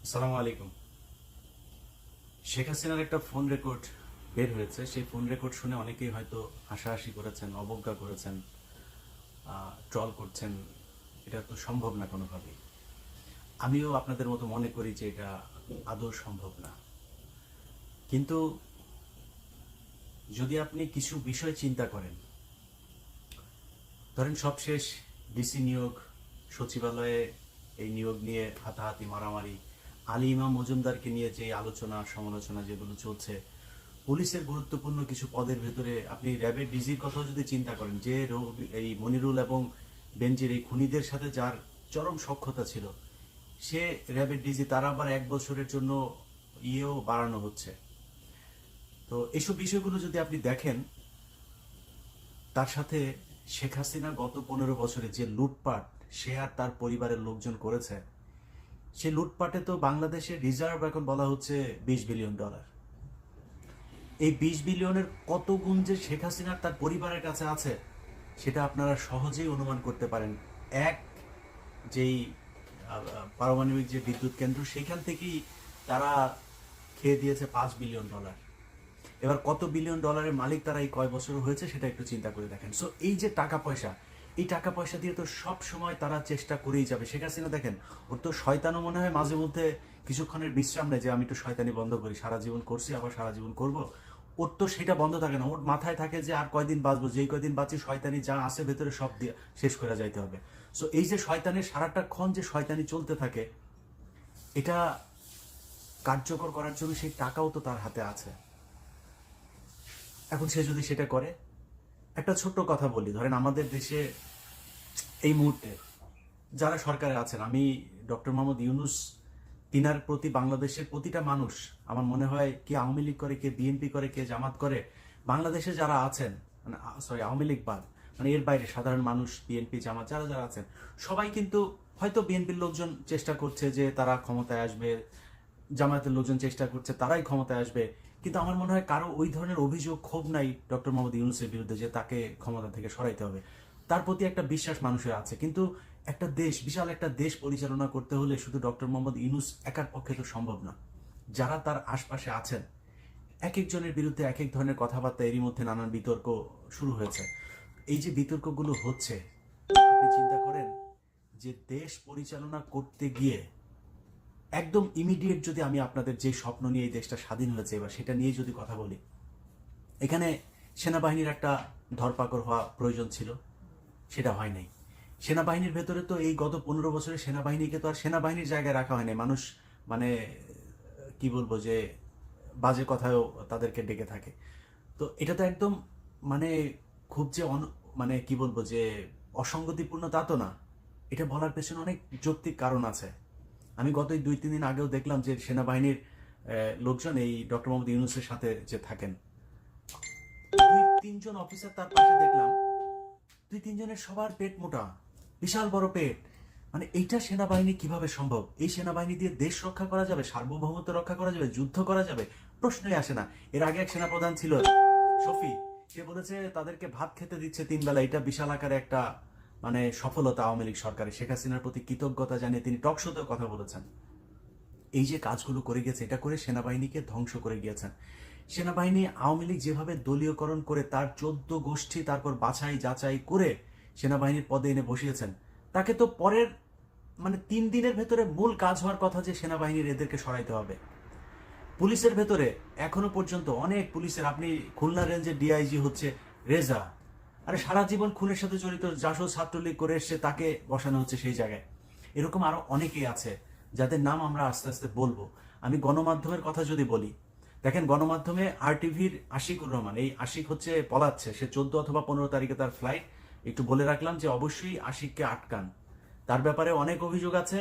আসসালামু আলাইকুম। শেখ হাসিনার একটা ফোন রেকর্ড বের হয়েছে। সেই ফোন রেকর্ড শুনে অনেকেই হয়তো হাসাহাসি করেছেন, অবজ্ঞা করেছেন, ট্রল করছেন। এটা তো সম্ভব না কোনোভাবেই। আমিও আপনাদের মতো মনে করি যে এটা আদৌ সম্ভব না। কিন্তু যদি আপনি কিছু বিষয় চিন্তা করেন, ধরেন সবশেষ ডিসি নিয়োগ, সচিবালয়ে এই নিয়োগ নিয়ে হাতাহাতি মারামারি, আলী ইমাম মজুমদারকে নিয়ে যে আলোচনা সমালোচনা যেগুলো চলছে, পুলিশের গুরুত্বপূর্ণ কিছু পদের ভেতরে আপনি র্যাবের ডিজির কথাও যদি চিন্তা করেন, যে এই মনিরুল এবং বেনজির এই খুনিদের সাথে যার চরম সখ্যতা ছিল, সে র্যাবের ডিজি, তার আবার 1 বছরের জন্য ইয়েও বাড়ানো হচ্ছে। তো এইসব বিষয়গুলো যদি আপনি দেখেন, তার সাথে শেখ হাসিনা গত 15 বছরে যে লুটপাট সে আর তার পরিবারের লোকজন করেছে, সে লুটপাটে তো বাংলাদেশের রিজার্ভ এখন বলা হচ্ছে $20 বিলিয়ন। এই 20 বিলিয়নের কত গুণ যে শেখ হাসিনার তার পরিবারের কাছে আছে, সেটা আপনারা সহজেই অনুমান করতে পারেন। এক, যেই পারমাণবিক যে বিদ্যুৎ কেন্দ্র, সেখান থেকেই তারা খেয়ে দিয়েছে $5 বিলিয়ন। এবার কত বিলিয়ন ডলারের মালিক তারা এই কয় বছর হয়েছে সেটা একটু চিন্তা করে দেখেন। সো এই যে টাকা পয়সা, এই টাকা পয়সা দিয়ে তো সব সময় তারা চেষ্টা করেই যাবে। শেখ হাসিনা দেখেন, ওর তো শয়তানও মনে হয় মাঝে মধ্যে কিছুক্ষণের বিশ্রাম নেয়, যে আমি একটু শয়তানি বন্ধ করি, সারা জীবন করছি আবার সারা জীবন করব। ওর তো সেটা বন্ধ থাকে না। ওর মাথায় থাকে যে আর কয়দিন বাঁচবো, যেই কয়দিন বাঁচি শয়তানি যা আছে ভেতরে সব দিয়ে শেষ করে যাইতে হবে। সো এই যে শয়তানের সারাটা ক্ষণ যে শয়তানি চলতে থাকে, এটা কার্যকর করার জন্য সেই টাকাও তো তার হাতে আছে। এখন সে যদি সেটা করে, একটা ছোট্ট কথা বলি, ধরেন আমাদের দেশে এই মুহূর্তে যারা সরকারে আছেন, আমি ডক্টর মোহাম্মদ ইউনূস, তিনার প্রতি বাংলাদেশের প্রতিটা মানুষ, আমার মনে হয় কে আওয়ামী লীগ করে, কে বিএনপি করে, কে জামাত করে, বাংলাদেশে যারা আছেন, মানে সরি আওয়ামী লীগ বাদ, মানে এর বাইরে সাধারণ মানুষ, বিএনপি জামাত যারা যারা আছেন, সবাই কিন্তু হয়তো বিএনপির লোকজন চেষ্টা করছে যে তারা ক্ষমতায় আসবে, জামায়াতের লোকজন চেষ্টা করছে তারাই ক্ষমতায় আসবে, কিন্তু আমার মনে হয় কারো ওই ধরনের অভিযোগ ক্ষোভ নাই ডক্টর মোহাম্মদ ইউনূসের বিরুদ্ধে যে তাকে ক্ষমতা থেকে সরাইতে হবে। তার প্রতি একটা বিশ্বাস মানুষের আছে। কিন্তু একটা দেশ, বিশাল একটা দেশ পরিচালনা করতে হলে শুধু ডক্টর মোহাম্মদ ইউনূস একার পক্ষে তো সম্ভব না। যারা তার আশপাশে আছেন, এক একজনের বিরুদ্ধে এক এক ধরনের কথাবার্তা, এরই মধ্যে নানান বিতর্ক শুরু হয়েছে। এই যে বিতর্কগুলো হচ্ছে, আপনি চিন্তা করেন যে দেশ পরিচালনা করতে গিয়ে একদম ইমিডিয়েট, যদি আমি আপনাদের যে স্বপ্ন নিয়ে এই দেশটা স্বাধীন হয়েছে এবার সেটা নিয়ে যদি কথা বলি, এখানে সেনাবাহিনীর একটা ধরপাকড় হওয়া প্রয়োজন ছিল, সেটা হয় নাই। সেনাবাহিনীর ভেতরে তো এই গত 15 বছরে সেনাবাহিনীকে তো আর সেনাবাহিনীর জায়গায় রাখা হয় নাই। মানুষ মানে কি বলবো, যে বাজে কথায়ও তাদেরকে ডেকে থাকে। তো এটা তো একদম মানে খুব যে মানে কি বলবো, যে অসঙ্গতিপূর্ণ তা তো না। এটা বলার পেছনে অনেক যৌক্তিক কারণ আছে। আমি গত 2-3 দিন আগেও দেখলাম যে সেনাবাহিনীর লোকজন এই ডক্টর মোহাম্মদ ইউনূসের সাথে যে থাকেন, 2-3 জন অফিসার তার পাশে দেখলাম, 2-3 জনের সবার পেট মোটা, বিশাল বড় পেট। মানে এইটা সেনাবাহিনী কিভাবে সম্ভব? এই সেনাবাহিনী দিয়ে দেশ রক্ষা করা যাবে, সার্বভৌমত্ব রক্ষা করা যাবে, যুদ্ধ করা যাবে? প্রশ্নই আসে না। এর আগে এক সেনাপ্রধান ছিল শফি, সে বলেছে তাদেরকে ভাত খেতে দিচ্ছে 3 বেলা, এটা বিশাল আকারে একটা মানে সফলতা আওয়ামী লীগ সরকারের। শেখ হাসিনার প্রতি কৃতজ্ঞতা জানিয়ে তিনি টক শোতেও কথা বলেছেন। এই যে কাজগুলো করে গেছে, এটা করে সেনাবাহিনীকে ধ্বংস করে গিয়েছেন। সেনাবাহিনী আওয়ামী লীগ যেভাবে দলীয়করণ করে তার 14 গোষ্ঠী তারপর বাছাই যাচাই করে সেনাবাহিনীর পদে এনে বসিয়েছেন, তাকে তো পরের মানে 3 দিনের ভেতরে মূল কাজ হওয়ার কথা যে সেনাবাহিনীর এদেরকে সরাইতে হবে। পুলিশের ভেতরে এখনো পর্যন্ত অনেক পুলিশের, আপনি খুলনা রেঞ্জের ডিআইজি হচ্ছে রেজা, আরে সারা জীবন খুনের সাথে জড়িত, জাসদ ছাত্রলীগ করে এসছে, তাকে বসানো হচ্ছে সেই জায়গায়। এরকম আরো অনেকেই আছে যাদের নাম আমরা আস্তে আস্তে বলবো। আমি গণমাধ্যমের কথা যদি বলি, দেখেন গণমাধ্যমে আরটিভির আশিকুর রহমান, এই আশিক হচ্ছে পলাচ্ছে, সে 14 অথবা 15 তারিখে তার ফ্লাইট। একটু বলে রাখলাম যে অবশ্যই আশিককে আটকান, তার ব্যাপারে অনেক অভিযোগ আছে।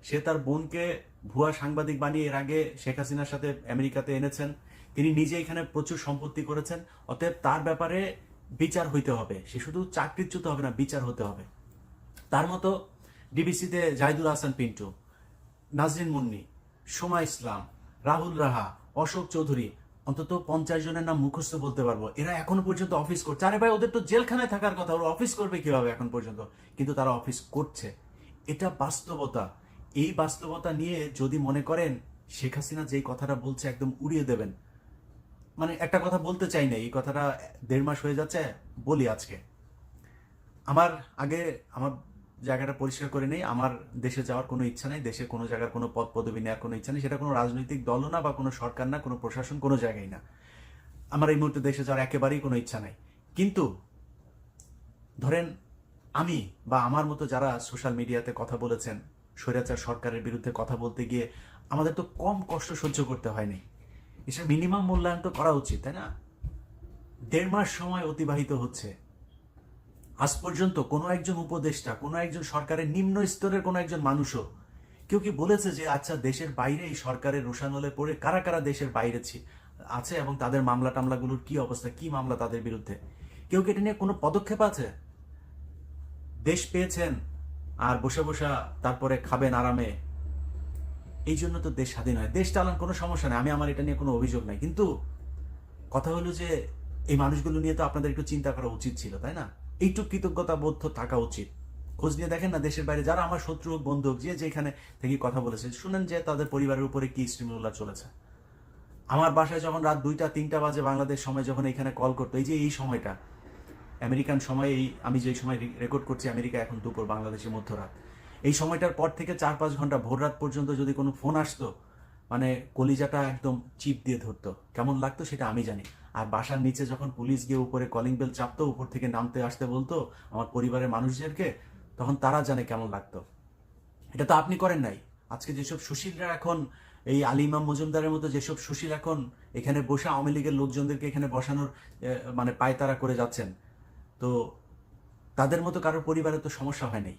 সে তার বোনকে ভুয়া সাংবাদিক বানিয়ে এর আগে শেখ হাসিনার সাথে আমেরিকাতে এনেছেন, তিনি নিজে এখানে প্রচুর সম্পত্তি করেছেন। অতএব তার ব্যাপারে বিচার হইতে হবে, সে শুধু চাকরিচ্যুত হবে না, বিচার হতে হবে। তার মতো ডিবিসিতে জাহিদুল হাসান পিন্টু, নাজরিন মুন্নি, সোমা ইসলাম, রাহুল রাহা, অশোক চৌধুরী, অন্তত 50 জনের নাম মুখস্থ বলতে পারবো। এরা এখনো পর্যন্ত অফিস করছে। আরে ভাই, ওদের তো জেলখানায় থাকার কথা, ওরা অফিস করবে কিভাবে এখন পর্যন্ত? কিন্তু তারা অফিস করছে। এটা বাস্তবতা। এই বাস্তবতা নিয়ে যদি মনে করেন শেখ হাসিনা যেই কথাটা বলছে একদম উড়িয়ে দেবেন, মানে একটা কথা বলতে চাই না, এই কথাটা 1.5 মাস হয়ে যাচ্ছে, বলি আজকে। আমার জায়গাটা পরিষ্কার করে নেই। আমার দেশে যাওয়ার কোনো ইচ্ছা নেই, দেশের কোনো জায়গার কোনো পদ পদবি নেওয়ার কোনো ইচ্ছা নেই। সেটা কোনো রাজনৈতিক দলও না, বা কোনো সরকার না, কোনো প্রশাসন, কোনো জায়গায় না। আমার এই মুহূর্তে দেশে যাওয়ার একেবারেই কোনো ইচ্ছা নাই। কিন্তু ধরেন আমি বা আমার মতো যারা সোশ্যাল মিডিয়াতে কথা বলেছেন স্বৈরাচার সরকারের বিরুদ্ধে কথা বলতে গিয়ে, আমাদের তো কম কষ্ট সহ্য করতে হয়নি। এসব মিনিমাম মূল্যায়ন তো করা উচিত, তাই না? 1.5 মাস সময় অতিবাহিত হচ্ছে, আজ পর্যন্ত কোনো একজন উপদেষ্টা, কোনো একজন সরকারের নিম্ন স্তরের কোনো একজন মানুষও কেউ কি বলেছে যে আচ্ছা দেশের বাইরে এই সরকারের রোষানলে পড়ে কারা কারা দেশের বাইরে আছে এবং তাদের মামলা টামলাগুলোর কি অবস্থা, কি মামলা তাদের বিরুদ্ধে? কেউ কি এটা নিয়ে কোনো পদক্ষেপ আছে? দেশ পেয়েছেন আর বসে বসে তারপরে খাবেন আরামে, এই জন্য তো দেশ স্বাধীন হয়। দেশ চালান, কোনো সমস্যা নেই, আমার এটা নিয়ে কোনো অভিযোগ নাই। কিন্তু কথা হলো যে এই মানুষগুলো নিয়ে তো আপনাদের একটু চিন্তা করা উচিত ছিল, তাই না? এইটুকু কৃতজ্ঞতা বোধ তো থাকা উচিত। খোঁজ নিয়ে দেখেন না, দেশের বাইরে যারা আমার শত্রু হোক বন্ধু হোক, যে যেখানে থেকে কথা বলেছে, শুনেন যে তাদের পরিবারের উপরে কি স্টিমুলা চলেছে। আমার বাসায় যখন রাত 2টা-3টা বাজে বাংলাদেশ সময় যখন এখানে কল করতো, এই সময়টা আমেরিকান সময়, এই আমি যে সময় রেকর্ড করছি আমেরিকা এখন দুপুর, বাংলাদেশের মধ্যরাত, এই সময়টার পর থেকে 4-5 ঘন্টা ভোর রাত পর্যন্ত যদি কোনো ফোন আসতো, মানে কলিজাটা একদম চিপ দিয়ে ধরতো। কেমন লাগতো সেটা আমি জানি। আর বাসার নিচে যখন পুলিশ গিয়ে উপরে কলিং বেল চাপতো, উপর থেকে নামতে আসতে বলতো আমার পরিবারের মানুষদেরকে, তখন তারা জানে কেমন লাগতো। এটা তো আপনি করেন নাই। আজকে যেসব সুশীলরা এখন, এই আলী ইমাম মজুমদারের মতো যেসব সুশীল এখন এখানে বসে আওয়ামী লীগের লোকজনদেরকে এখানে বসানোর মানে পায়তারা করে যাচ্ছেন, তো তাদের মতো কারোর পরিবারে তো সমস্যা হয় নাই।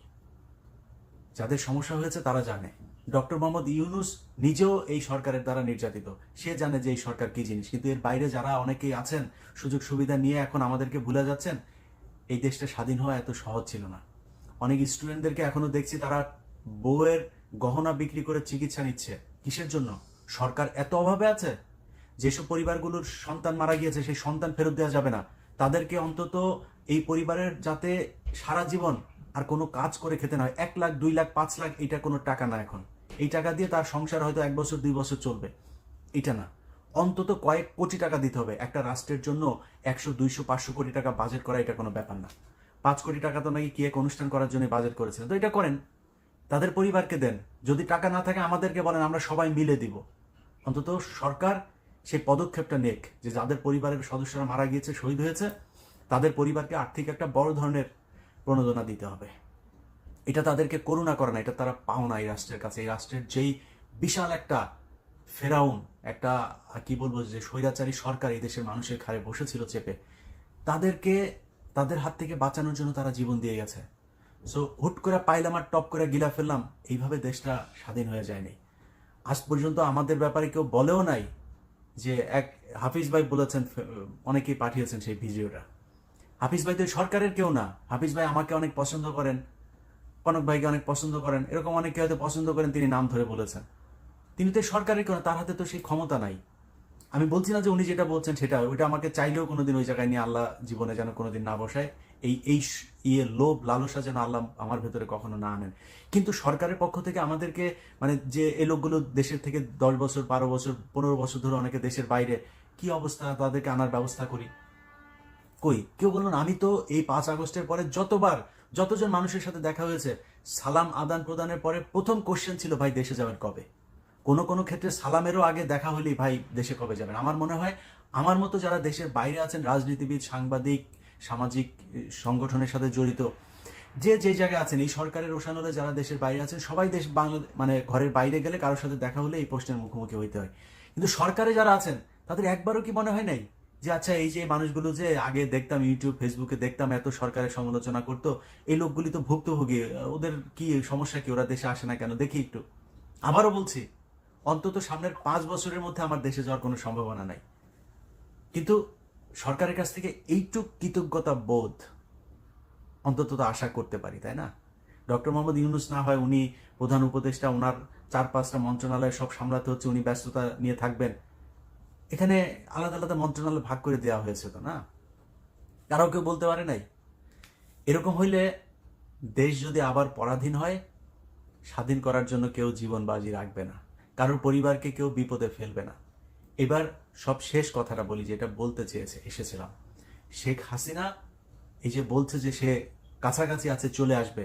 যাদের সমস্যা হয়েছে তারা জানে। ডক্টর মোহাম্মদ ইউনূস নিজেও এই সরকারের দ্বারা নির্যাতিত, সে জানে যে এই সরকার কি জিনিস। কিন্তু এর বাইরে যারা অনেকেই আছেন সুযোগ সুবিধা নিয়ে এখন আমাদেরকে ভুলে যাচ্ছেন, এই দেশটা স্বাধীন হওয়া এত সহজ ছিল না। অনেক স্টুডেন্টদেরকে এখনো দেখছি তারা বউয়ের গহনা বিক্রি করে চিকিৎসা নিচ্ছে। কিসের জন্য? সরকার এত অভাবে আছে। যেসব পরিবারগুলোর সন্তান মারা গিয়েছে সেই সন্তান ফেরত দেওয়া যাবে না, তাদেরকে অন্তত এই পরিবারের যাতে সারা জীবন আর কোনো কাজ করে খেতে না হয়। 1 লাখ, 2 লাখ, 5 লাখ, এটা কোনো টাকা না। এখন এই টাকা দিয়ে তার সংসার হয়তো 1 বছর 2 বছর চলবে, এটা না। অন্তত কয়েক কোটি টাকা দিতে হবে। একটা রাষ্ট্রের জন্য 100, 200, 500 কোটি টাকা বাজেট করা এটা কোনো ব্যাপার না। 5 কোটি টাকা তো নাকি কি এক অনুষ্ঠান করার জন্য বাজেট করেছেন, তো এটা করেন, তাদের পরিবারকে দেন। যদি টাকা না থাকে আমাদেরকে বলেন, আমরা সবাই মিলে দিব। অন্তত সরকার সেই পদক্ষেপটা নেক যে যাদের পরিবারের সদস্যরা মারা গিয়েছে, শহীদ হয়েছে, তাদের পরিবারকে আর্থিক একটা বড় ধরনের প্রণোদনা দিতে হবে। এটা তাদেরকে করুণা করে না, এটা তারা পাওনা এই রাষ্ট্রের কাছে। এই রাষ্ট্রের যেই বিশাল একটা ফেরাউন, একটা কি বলবো, যে স্বৈরাচারী সরকার এই দেশের মানুষের ঘাড়ে বসেছিল চেপে, তাদেরকে তাদের হাত থেকে বাঁচানোর জন্য তারা জীবন দিয়ে গেছে। সো হুট করে পাইলাম আর টপ করে গিলা ফেললাম, এইভাবে দেশটা স্বাধীন হয়ে যায়নি। আজ পর্যন্ত আমাদের ব্যাপারে কেউ বলেও নাই যে এক হাফিজ ভাই বলেছেন, অনেকেই পাঠিয়েছেন সেই ভিডিওটা। হাফিজ ভাই তো সরকারের কেউ না। হাফিজ ভাই আমাকে অনেক পছন্দ করেন, কনক ভাইকে অনেক পছন্দ করেন, এরকম অনেকে হয়তো পছন্দ করেন, তিনি নাম ধরে বলেছেন। তিনি তো সরকারের কেউ না, তার হাতে তো সেই ক্ষমতা নাই। আমি বলছি না যে উনি যেটা বলছেন সেটা, ওইটা আমাকে চাইলেও কোনোদিন ওই জায়গায় নিয়ে আল্লাহ জীবনে যেন কোনোদিন না বসায়। এই লোভ লালসা যেন আল্লাহ আমার ভেতরে কখনো না আনেন। কিন্তু সরকারের পক্ষ থেকে আমাদেরকে, মানে যে এই লোকগুলো দেশের থেকে 10 বছর, 12 বছর, 15 বছর ধরে অনেকে দেশের বাইরে, কি অবস্থা, তাদেরকে আনার ব্যবস্থা করি। কই কেউ বলুন? আমি তো এই 5 আগস্টের পরে যতজন মানুষের সাথে দেখা হয়েছে, সালাম আদান প্রদানের পরে প্রথম কোশ্চেন ছিল, ভাই দেশে যাবেন কবে? কোনো কোনো ক্ষেত্রে সালামেরও আগে দেখা হলেই, ভাই দেশে কবে যাবেন? আমার মনে হয় আমার মতো যারা দেশের বাইরে আছেন, রাজনীতিবিদ, সাংবাদিক, সামাজিক সংগঠনের সাথে জড়িত, যে যে জায়গায় আছেন, এই সরকারের রোষানলে যারা দেশের বাইরে আছেন, সবাই দেশ বাংলা মানে ঘরের বাইরে গেলে কারোর সাথে দেখা হলে এই প্রশ্নের মুখোমুখি হইতে হয়। কিন্তু সরকারে যারা আছেন তাদের একবারও কি মনে হয় নাই যে আচ্ছা এই যে মানুষগুলো যে আগে দেখতাম ইউটিউব ফেসবুকে দেখতাম এত সরকারের সমালোচনা করতো, এই লোকগুলি তো ভুক্তভোগী, ওদের কি সমস্যা, কি ওরা দেশে আসে না কেন, দেখি একটু। আবারও বলছি, অন্তত সামনের 5 বছরের মধ্যে আমার দেশে যাওয়ার কোনো সম্ভাবনা নাই। কিন্তু সরকারের কাছ থেকে এইটুক কৃতজ্ঞতা বোধ অন্তত তো আশা করতে পারি, তাই না? ডক্টর মোহাম্মদ ইউনূস না হয় উনি প্রধান উপদেষ্টা, ওনার 4-5টা মন্ত্রণালয় সব সামলাতে হচ্ছে, উনি ব্যস্ততা নিয়ে থাকবেন। এখানে আলাদা আলাদা মন্ত্রণালয় ভাগ করে দেওয়া হয়েছে তো না? তারাও কেউ বলতে পারে নাই? এরকম হইলে দেশ যদি আবার পরাধীন হয়, স্বাধীন করার জন্য কেউ জীবন বাজি রাখবে না, কারোর পরিবারকে কেউ বিপদে ফেলবে না। এবার সব শেষ কথাটা বলি, যেটা বলতে এসেছিলাম। শেখ হাসিনা এই যে বলছে যে সে কাছাকাছি আছে, চলে আসবে,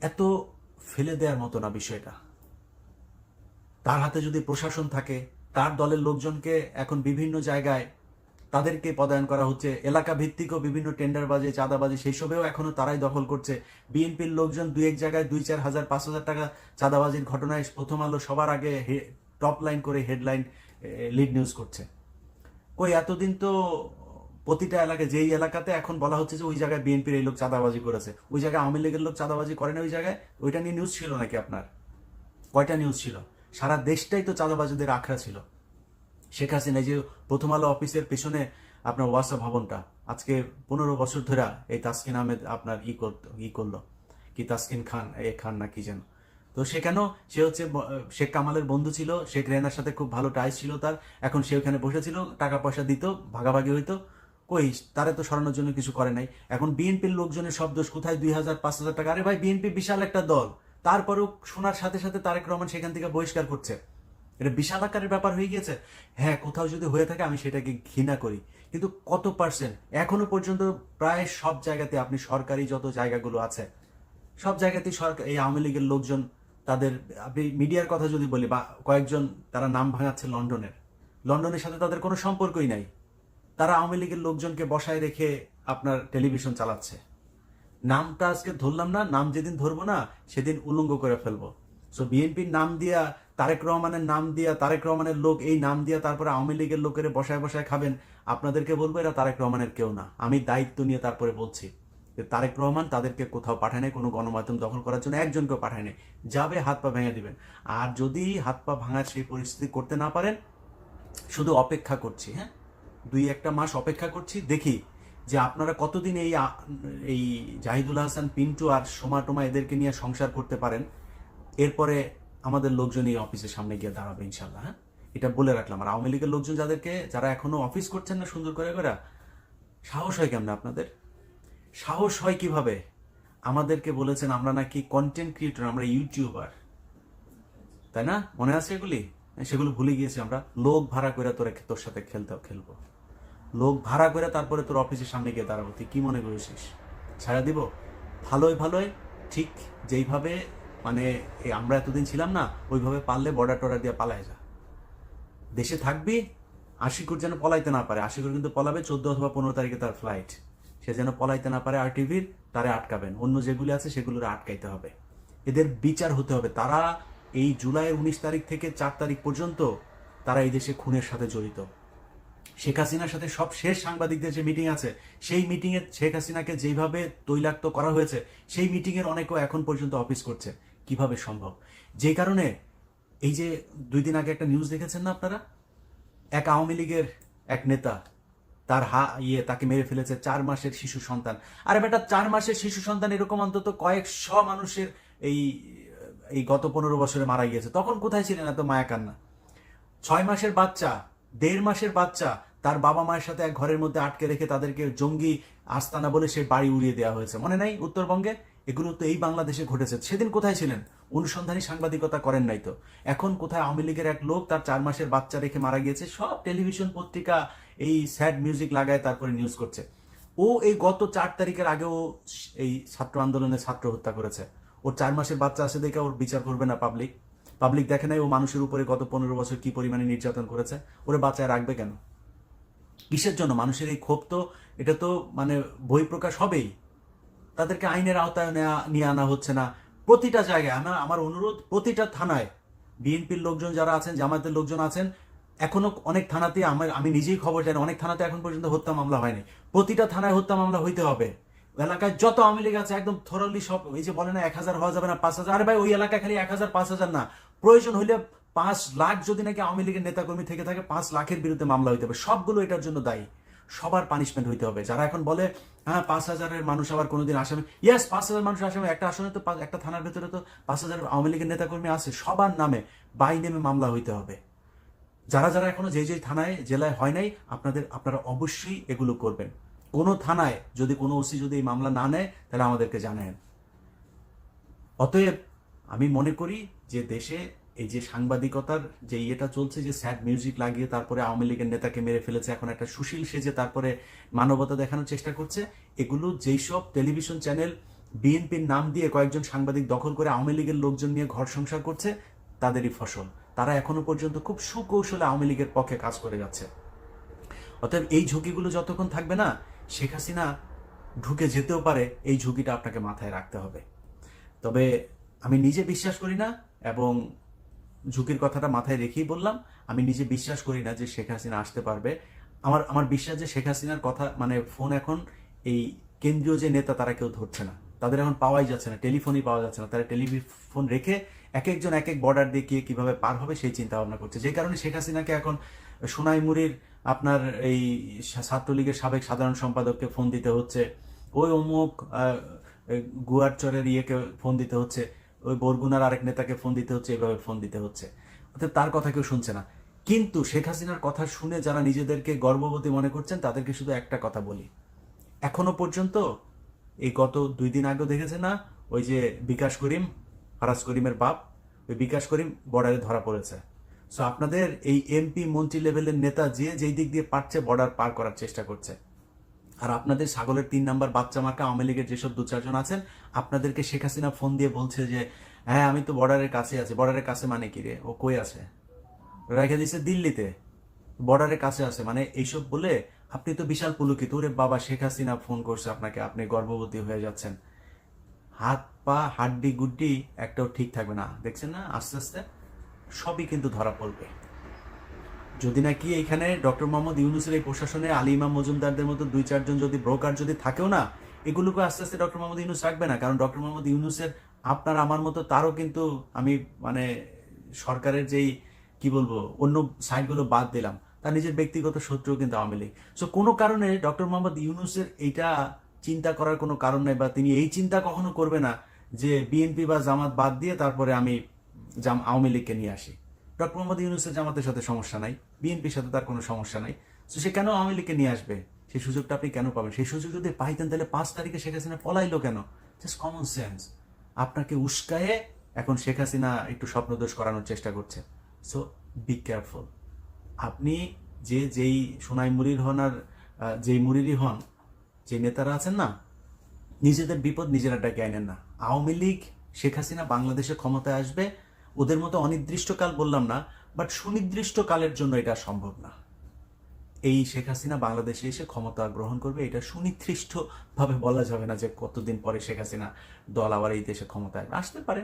এত ফেলে দেওয়ার মতো না বিষয়টা। তার হাতে যদি প্রশাসন থাকে, তার দলের লোকজনকে এখন বিভিন্ন জায়গায় তাদেরকে পদায়ন করা হচ্ছে, এলাকা ভিত্তিকও বিভিন্ন টেন্ডারবাজি, চাঁদাবাজি, সেই সবেও এখনো তারাই দখল করছে। বিএনপির লোকজন দুই এক জায়গায় 2-4 হাজার 5,000 টাকা চাঁদাবাজির ঘটনায় প্রথম আলো সবার আগে টপ লাইন করে হেডলাইন লিড নিউজ করছে। কই এতদিন তো প্রতিটা এলাকায়, যেই এলাকাতে এখন বলা হচ্ছে যে ওই জায়গায় বিএনপির এই লোক চাঁদাবাজি করেছে, ওই জায়গায় আওয়ামী লীগের লোক চাঁদাবাজি করে না ওই জায়গায়, ওইটা নিয়ে নিউজ ছিল নাকি আপনার? কয়টা নিউজ ছিল? সারা দেশটাই তো চাঁদাবাজিদের আখড়া ছিল। শেখ হাসিনা যে প্রথম আলো অফিসের পেছনে আপনার ওয়াসা ভবনটা, আজকে 15 বছর ধরে এই তাসকিন আহমেদ আপনার করলো কি, তাসকিন খান খান না কি যেন, তো সেখানেও সে হচ্ছে শেখ কামালের বন্ধু ছিল, শেখ রেহানার সাথে খুব ভালো টাইস ছিল তার, এখন সে ওখানে বসেছিল, টাকা পয়সা দিত, ভাগাভাগি হইতো, কই তারে তো সরানোর জন্য কিছু করে নাই। এখন বিএনপির লোকজনের সব দোষ, কোথায় 2,000-5,000 টাকা? আরে ভাই, বিএনপি বিশাল একটা দল, তারপরেও শোনার সাথে সাথে তারেক রহমান সেখান থেকে বহিষ্কার করছে। এটা বিশাল আকারের ব্যাপার হয়ে গিয়েছে। হ্যাঁ, কোথাও যদি হয়ে থাকে আমি সেটাকে ঘৃণা করি, কিন্তু কত পার্সেন্ট এখনো পর্যন্ত প্রায় সব জায়গাতে, আপনি সরকারি যত জায়গাগুলো আছে সব জায়গাতেই সরকার, এই আওয়ামী লীগের লোকজন তাদের, আপনি মিডিয়ার কথা যদি বলি, বা কয়েকজন তারা নাম ভাঙাচ্ছে লন্ডনের সাথে তাদের কোনো সম্পর্কই নাই, তারা আওয়ামী লীগের লোকজনকে বসায় রেখে আপনার টেলিভিশন চালাচ্ছে। নামটা আজকে ধরলাম না, নাম যেদিন ধরবো না সেদিন উলঙ্গ করে ফেলবো। সো বিএনপির নাম দিয়া, তারেক রহমানের নাম দিয়া, তারেক রহমানের লোক এই নাম দিয়া তারপরে আওয়ামী লীগের লোকের বসায় বসায় খাবেন, আপনাদেরকে বলবো এরা তারেক রহমানের কেউ না। আমি দায়িত্ব নিয়ে তারপরে বলছি যে তারেক রহমান তাদেরকে কোথাও পাঠায় নাই, কোনো গণমাধ্যম দখল করার জন্য একজনকেও পাঠায় নাই। যাবে হাত পা ভেঙে দিবেন। আর যদি হাত পা ভাঙার সেই পরিস্থিতি করতে না পারেন, শুধু অপেক্ষা করছি, হ্যাঁ 2-1 মাস অপেক্ষা করছি, দেখি যে আপনারা কতদিন এই জাহিদুল হাসান পিন্টু আর সোমাটোমা এদেরকে নিয়ে সংসার করতে পারেন। এরপরে আমাদের লোকজন এই অফিসের সামনে গিয়ে দাঁড়াবে ইনশাল্লাহ। হ্যাঁ, এটা বলে রাখলাম। আর আওয়ামী লীগের লোকজন যারা এখনো অফিস করছেন না সুন্দর করে করে, সাহস হয় কেমন আপনাদের? সাহস হয় কিভাবে? আমাদেরকে বলেছেন আমরা নাকি কন্টেন্ট ক্রিয়েটর, আমরা ইউটিউবার, তাই না? মনে আছে এগুলি? সেগুলো ভুলে গিয়েছি আমরা। লোক ভাড়া করে তোর সাথে খেলবো, লোক ভাড়া করে তারপরে তোর অফিসের সামনে গিয়ে দাঁড়াবো। তুই কি মনে করেছিস ছাড়া দিব? ভালোই ঠিক যেইভাবে মানে আমরা এতদিন ছিলাম না, ওইভাবে পারলে বর্ডার টর্ডার দিয়ে পালায় যা। দেশে থাকবি, আশিকুর যেন পলাইতে না পারে। আশিকুর কিন্তু পলাবে 14 অথবা 15 তারিখে তার ফ্লাইট, সে যেন পলাইতে না পারে। RTVর তারে আটকাবেন, অন্য যেগুলি আছে সেগুলোর আটকাইতে হবে, এদের বিচার হতে হবে। তারা এই জুলাইয়ের 19 তারিখ থেকে 4 তারিখ পর্যন্ত তারা এই দেশে খুনের সাথে জড়িত। শেখ হাসিনার সাথে সব শেষ সাংবাদিকদের যে মিটিং আছে, সেই মিটিংয়ে শেখ হাসিনাকে যেভাবে তৈলাক্ত করা হয়েছে, সেই মিটিংয়ের অনেকেও এখন পর্যন্ত অফিস করছে। কিভাবে সম্ভব? যে কারণে এই যে 2 দিন আগে একটা নিউজ দেখেছেন না আপনারা, এক আওয়ামী লীগের এক নেতা তার তাকে মেরে ফেলেছে 4 মাসের শিশু সন্তান। আরে বেটা, 4 মাসের শিশু সন্তান এরকম অন্তত কয়েকশো মানুষের এই গত 15 বছরে মারা গিয়েছে। তখন কোথায় ছিলেন এত মায়া কান্না? 6 মাসের বাচ্চা, 1.5 মাসের বাচ্চা তার বাবা মায়ের সাথে এক ঘরের মধ্যে আটকে রেখে তাদেরকে জঙ্গি আস্তানা বলে সে বাড়ি উড়িয়ে দেওয়া হয়েছে, মনে নাই? উত্তরবঙ্গে এগুলো তো এই বাংলাদেশে ঘটেছে। সেদিন কোথায় ছিলেন? অনুসন্ধানী সাংবাদিকতা করেন নাই তো। এখন কোথায় আওয়ামী লীগের এক লোক তার 4 মাসের বাচ্চা রেখে মারা গিয়েছে, সব টেলিভিশন পত্রিকা এই স্যাড মিউজিক লাগায় তারপরে নিউজ করছে। ও এই গত 4 তারিখের আগেও এই ছাত্র আন্দোলনে ছাত্র হত্যা করেছে। ওর 4 মাসের বাচ্চা আছে দেখে ওর বিচার করবে না পাবলিক দেখে নাই ও মানুষের উপরে গত 15 বছর কি পরিমাণে নির্যাতন করেছে? ওরে বাঁচায় রাখবে কেন? কিসের জন্য? মানুষের এই ক্ষোভ তো, এটা তো মানে বহিঃপ্রকাশ হবেই। তাদেরকে আইনের আওতায় নিয়ে আনা হচ্ছে না। প্রতিটা জায়গায় আমার অনুরোধ, প্রতিটা থানায় বিএনপির লোকজন যারা আছেন, জামায়াতের লোকজন আছেন, এখনো অনেক থানাতে আমি নিজেই খবর জানি, অনেক থানাতে এখন পর্যন্ত হত্যা মামলা হয়নি। প্রতিটা থানায় হত্যা মামলা হইতে হবে। এলাকায় যত আওয়ামী লীগ আছে একদম থরলি সব, এই যে বলে না 1000 হওয়া যাবে না 5000, আরে ভাই ওই এলাকায় খালি 1000 5000 না, প্রয়োজন হইলে 5 লাখ যদি নাকি আওয়ামী লীগের নেতাকর্মী থেকে থাকে 5 লাখের বিরুদ্ধে মামলা হইতে হবে। সবগুলো এটার জন্য দায়ী। সবার পানিশমেন্ট হইতে হবে। যারা এখন বলে হ্যাঁ 5000-এর মানুষ আবার কোনোদিন আসামি, ইয়েস 5000 মানুষ আসামি, একটা আসনে তো একটা থানার ভেতরে তো 5000 আওয়ামী লীগের নেতাকর্মী আছে, সবার নামে বাই নেমে মামলা হইতে হবে। যারা এখনো যে থানায় জেলায় হয় নাই, আপনারা অবশ্যই এগুলো করবেন। কোনো থানায় যদি কোনো ওসি যদি এই মামলা না নেয় তাহলে আমাদেরকে জানান। অতএব আমি মনে করি যে দেশে এই যে সাংবাদিকতার যে ইয়েটা চলছে, যে স্যাড মিউজিক লাগিয়ে তারপরে আওয়ামী লীগের নেতাকে মেরে ফেলেছে, এখন একটা সুশীল সেজে তারপরে মানবতা দেখানোর চেষ্টা করছে, এগুলো যেই সব টেলিভিশন চ্যানেল বিএনপির নাম দিয়ে কয়েকজন সাংবাদিক দখল করে আওয়ামী লীগের লোকজন নিয়ে ঘর সংসার করছে, তাদেরই ফসল। তারা এখনো পর্যন্ত খুব সুকৌশলে আওয়ামী লীগের পক্ষে কাজ করে যাচ্ছে। অতএব এই ঝুঁকিগুলো যতক্ষণ থাকবে না, শেখ হাসিনা ঢুকে যেতেও পারে, এই ঝুঁকিটা আপনাকে মাথায় রাখতে হবে। তবে আমি নিজে বিশ্বাস করি না, এবং ঝুঁকির কথাটা মাথায় রেখেই বললাম, আমি নিজে বিশ্বাস করি না যে শেখ হাসিনা আসতে পারবে। আমার বিশ্বাস যে শেখ হাসিনার কথা মানে ফোন এখন এই কেন্দ্রীয় যে নেতা তারা কেউ ধরছে না, তাদের এখন পাওয়াই যাচ্ছে না, টেলিফোনই পাওয়া যাচ্ছে না। তারা টেলিফোন রেখে এক একজন এক এক বর্ডার দিয়ে কিভাবে পার হবে সেই চিন্তা ভাবনা করছে। যে কারণে শেখ হাসিনাকে এখন সোনাইমুড়ির আপনার এই ছাত্রলীগের সাবেক সাধারণ সম্পাদককে ফোন দিতে হচ্ছে, ওই অমুক গুয়ারচরের ইয়েকে ফোন দিতে হচ্ছে, ওই বরগুনার আরেক নেতাকে ফোন দিতে হচ্ছে, এভাবে ফোন দিতে হচ্ছে। অর্থাৎ তার কথা কেউ শুনছে না। কিন্তু শেখ হাসিনার কথা শুনে যারা নিজেদেরকে গর্ববতী মনে করছেন, তাদেরকে শুধু একটা কথা বলি, এখনো পর্যন্ত এই গত 2 দিন আগেও দেখেছে না, ওই যে বিকাশ করিম, ফারাজ করিমের বাপ, ওই বিকাশ করিম বর্ডারে ধরা পড়েছে। সো আপনাদের এই এমপি মন্ত্রী লেভেলের নেতা যেই দিক দিয়ে পারছে বর্ডার পার করার চেষ্টা করছে। আর আপনাদের ছাগলের 3 নাম্বার বাচ্চা মার্কা আওয়ামী লীগের যেসব 2-4 জন আছেন, আপনাদেরকে শেখ হাসিনা ফোন দিয়ে বলছে যে হ্যাঁ আমি তো বর্ডারের কাছে আছি। বর্ডারের কাছে মানে কি রে? ও কই আছে? রেখে দিছে দিল্লিতে, বর্ডারের কাছে আছে মানে এইসব বলে আপনি তো বিশাল পুলকিত। ওরে বাবা, শেখ হাসিনা ফোন করছে আপনাকে, আপনি গর্ভবতী হয়ে যাচ্ছেন। হাত পা হাড্ডি গুড্ডি একটাও ঠিক থাকবে না, দেখছেন না? আস্তে আস্তে সবই কিন্তু ধরা পড়বে। যদি নাকি এখানে ডক্টর মোহাম্মদ ইউনূসের এই প্রশাসনে আলী ইমাম মজুমদারদের মতো 2-4 জন যদি ব্রোকার যদি থাকেও না, এগুলোকে আস্তে আস্তে ডক্টর মোহাম্মদ ইউনূস রাখবে না। কারণ ডক্টর মোহাম্মদ ইউনূসের আপনার আমার মতো তারও কিন্তু আমি মানে সরকারের যেই কি বলবো অন্য সাইডগুলো বাদ দিলাম, তার নিজের ব্যক্তিগত শত্রু কিন্তু আওয়ামী লীগ। সো কোনো কারণে ডক্টর মোহাম্মদ ইউনূসের এইটা চিন্তা করার কোনো কারণ নেই, বা তিনি এই চিন্তা কখনো করবে না যে বিএনপি বা জামাত বাদ দিয়ে তারপরে আমি আওয়ামী লীগকে নিয়ে আসি। ডক্টর মোহাম্মদ ইউনূসের জামাতের সাথে সমস্যা নাই, বিএনপির সাথে তার কোনো সমস্যা নাই। তো সে কেন আওয়ামী লীগকে নিয়ে আসবে? সেই সুযোগটা আপনি কেন পাবেন? সেই সুযোগ যদি পাইতেন তাহলে 5 তারিখে শেখ হাসিনা পলাইলো কেন? Just common sense. আপনাকে উস্কায়ে এখন শেখ হাসিনা একটু স্বপ্নদোষ করানোর চেষ্টা করছে। So be careful. আপনি যেই সোনাই মুড়ির হন আর যেই মুড়িরই হন, যে নেতারা আছেন না, নিজেদের বিপদ নিজেরা ডেকে আনেন না। আওয়ামী লীগ শেখ হাসিনা বাংলাদেশে ক্ষমতায় আসবে, ওদের মতো অনির্দিষ্টকাল বললাম না, বাট সুনির্দিষ্টকালের জন্য এটা সম্ভব না। এই শেখ হাসিনা বাংলাদেশে এসে ক্ষমতা গ্রহণ করবে, এটা সুনির্দিষ্টভাবে বলা যাবে না যে কতদিন পরে শেখ হাসিনা দল আবার এই দেশে ক্ষমতায় আসতে পারে।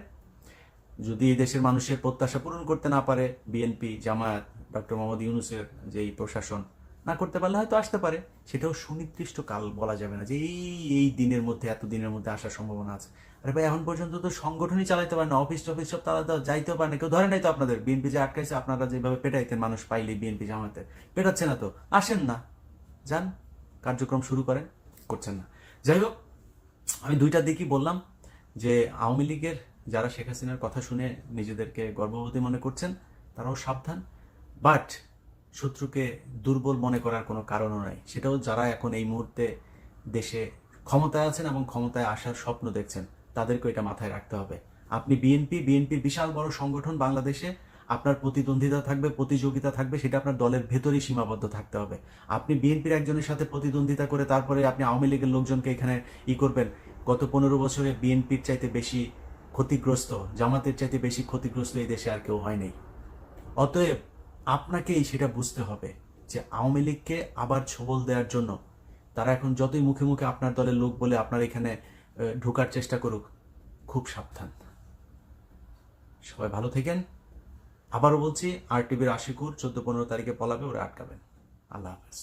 যদি এই দেশের মানুষের প্রত্যাশা পূরণ করতে না পারে বিএনপি, জামায়াত, ডক্টর মোহাম্মদ ইউনূসের যেই প্রশাসন না করতে পারলে হয়তো আসতে পারে। সেটাও সুনির্দিষ্ট কাল বলা যাবে না যে এই দিনের মধ্যে, এত দিনের মধ্যে আসার সম্ভাবনা আছে। আরে ভাই, এখন পর্যন্ত তো সংগঠনই চালাইতে পারে না, অফিস টফিস সব তারা যাইতেও পারে না, কেউ ধরে নাই তো আপনাদের। বিএনপি যে আটকাইছে, আপনারা যেভাবে পেটাইতেন মানুষ পাইলে বিএনপি জামাতে, পেটাচ্ছে না তো, আসেন না, যান কার্যক্রম শুরু করেন, করছেন না। যাই হোক, আমি 2টা দিকই বললাম যে আওয়ামী লীগের যারা শেখ হাসিনার কথা শুনে নিজেদেরকে গর্ভবতী মনে করছেন তারাও সাবধান, বাট শত্রুকে দুর্বল মনে করার কোনো কারণও নাই। সেটাও যারা এখন এই মুহূর্তে দেশে ক্ষমতায় আছেন এবং ক্ষমতায় আসার স্বপ্ন দেখছেন, তাদেরকে এটা মাথায় রাখতে হবে। আপনি বিএনপির বিশাল বড় সংগঠন বাংলাদেশে, আপনার প্রতিদ্বন্দ্বিতা থাকবে, প্রতিযোগিতা থাকবে, সেটা আপনার দলের ভেতরেই সীমাবদ্ধ থাকতে হবে। আপনি বিএনপির একজনের সাথে প্রতিদ্বন্দ্বিতা করে তারপরে আপনি আওয়ামী লীগের লোকজনকে এখানে করবেন। গত 15 বছরে বিএনপির চাইতে বেশি ক্ষতিগ্রস্ত, জামাতের চাইতে বেশি ক্ষতিগ্রস্ত এই দেশে আর কেউ হয়নি। অতএব আপনাকেই সেটা বুঝতে হবে যে আওয়ামী লীগকে আবার ছোবল দেওয়ার জন্য তারা এখন যতই মুখে মুখে আপনার দলের লোক বলে আপনার এখানে ঢোকার চেষ্টা করুক, খুব সাবধান। সবাই ভালো থাকেন। আবারও বলছি, আর টিভির আশিকুর 14-15 তারিখে পলাবে, ওরা আটকাবেন। আল্লাহ হাফেজ।